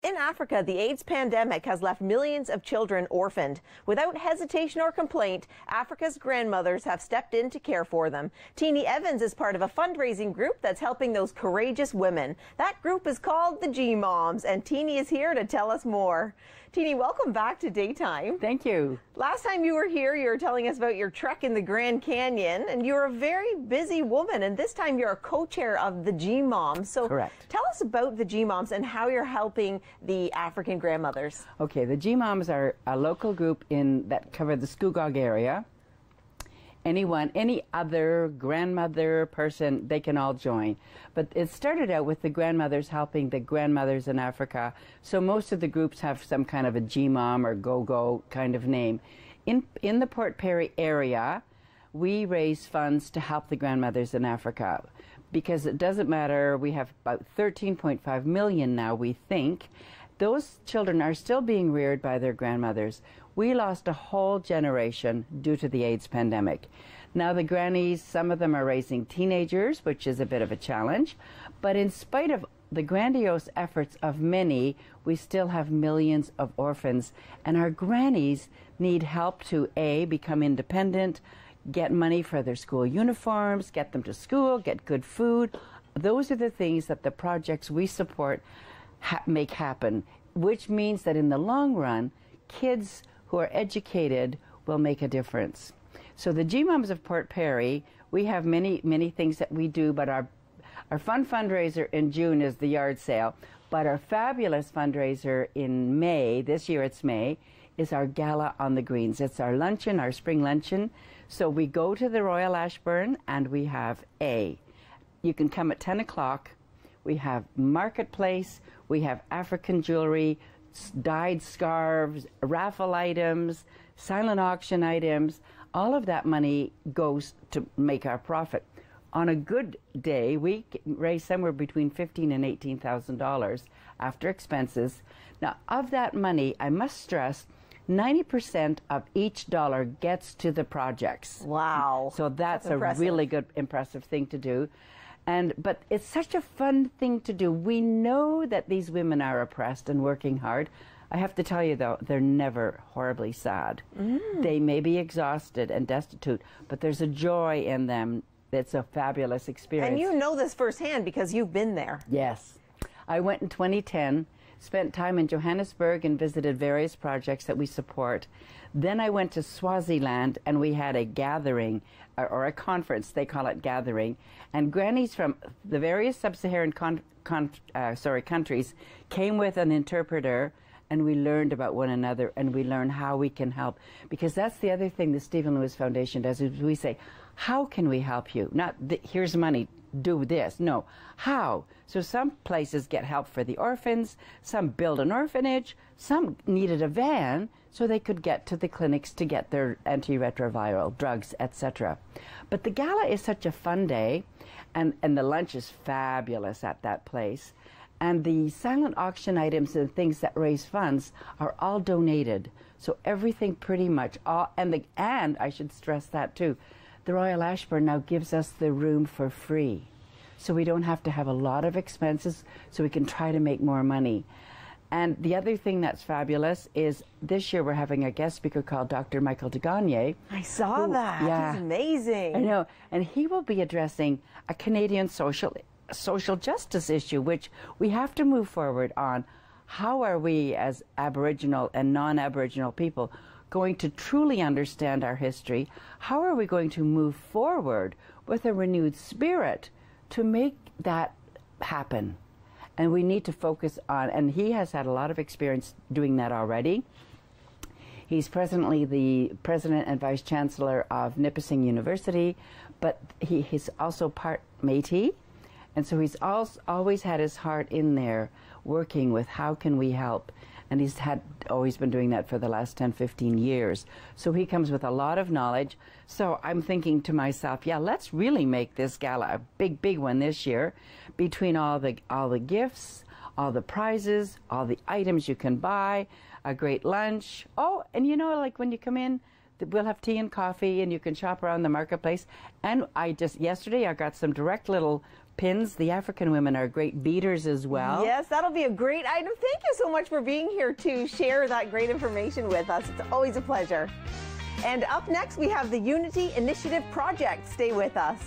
In Africa, the AIDS pandemic has left millions of children orphaned. Without hesitation or complaint, Africa's grandmothers have stepped in to care for them. Teenie Evans is part of a fundraising group that's helping those courageous women. That group is called the GMoms, and Teenie is here to tell us more. Teenie, welcome back to Daytime. Thank you. Last time you were here, you were telling us about your trek in the Grand Canyon, and you're a very busy woman, and this time you're a co-chair of the GMoms. So correct. Tell us about the GMoms and how you're helping the African grandmothers. Okay, the GMoms are a local group that cover the Scugog area. Any other grandmother person, they can all join. But it started out with the grandmothers helping the grandmothers in Africa. So most of the groups have some kind of a GMom or go-go kind of name. In the Port Perry area, we raise funds to help the grandmothers in Africa. Because it doesn't matter, we have about 13.5 million now, we think. Those children are still being reared by their grandmothers. We lost a whole generation due to the AIDS pandemic. Now the grannies, some of them are raising teenagers, which is a bit of a challenge. But in spite of the grandiose efforts of many, we still have millions of orphans. And our grannies need help to, A, become independent, get money for their school uniforms, get them to school, get good food. Those are the things that the projects we support make happen, which means that in the long run, kids who are educated will make a difference. So the GMoms of Port Perry, we have many things that we do, but our fun fundraiser in June is the yard sale. But our fabulous fundraiser in May, this year it's May, is our Gala on the Greens. It's our luncheon, our spring luncheon. So we go to the Royal Ashburn and we have you can come at 10 o'clock. We have marketplace, we have African jewelry, dyed scarves, raffle items, silent auction items. All of that money goes to make our profit. On a good day, we raise somewhere between $15,000 and $18,000 after expenses. Now, of that money, I must stress, 90% of each dollar gets to the projects. Wow. So that's a really good, impressive thing to do. But it's such a fun thing to do. We know that these women are oppressed and working hard. I have to tell you, though, they're never horribly sad. They may be exhausted and destitute, but there's a joy in them. It's a fabulous experience. And you know this firsthand because you've been there. Yes. I went in 2010, spent time in Johannesburg and visited various projects that we support. Then I went to Swaziland and we had a gathering, or a conference, they call it gathering, and grannies from the various sub-Saharan countries came with an interpreter, and we learned about one another and we learned how we can help. Because that's the other thing the Stephen Lewis Foundation does, is we say, how can we help you? Not, here's money, do this. No, how? So some places get help for the orphans, some build an orphanage, some needed a van so they could get to the clinics to get their antiretroviral drugs, etc. But the gala is such a fun day, and the lunch is fabulous at that place. And the silent auction items and things that raise funds are all donated. So everything pretty much, and I should stress that too, the Royal Ashburn now gives us the room for free. So we don't have to have a lot of expenses, so we can try to make more money. And the other thing that's fabulous is this year we're having a guest speaker called Dr. Michael DeGagne. I saw that. Yeah. He's amazing. I know. And he will be addressing a Canadian social justice issue, which we have to move forward on. How are we as Aboriginal and non-Aboriginal people going to truly understand our history? How are we going to move forward with a renewed spirit to make that happen? And we need to focus on, and he has had a lot of experience doing that already. He's presently the president and vice chancellor of Nipissing University, but he's also part Métis. And so he's always had his heart in there working with how can we help. And he's always been doing that for the last 10, 15 years. So he comes with a lot of knowledge. So I'm thinking to myself, yeah, let's really make this gala a big, big one this year, between all the gifts, all the prizes, all the items you can buy, a great lunch. Oh, and you know, like when you come in, we'll have tea and coffee and you can shop around the marketplace. And yesterday I got some direct little pins. The African women are great beaters as well. Yes, that'll be a great item. Thank you so much for being here to share that great information with us. It's always a pleasure. And up next, we have the Unity Initiative Project. Stay with us.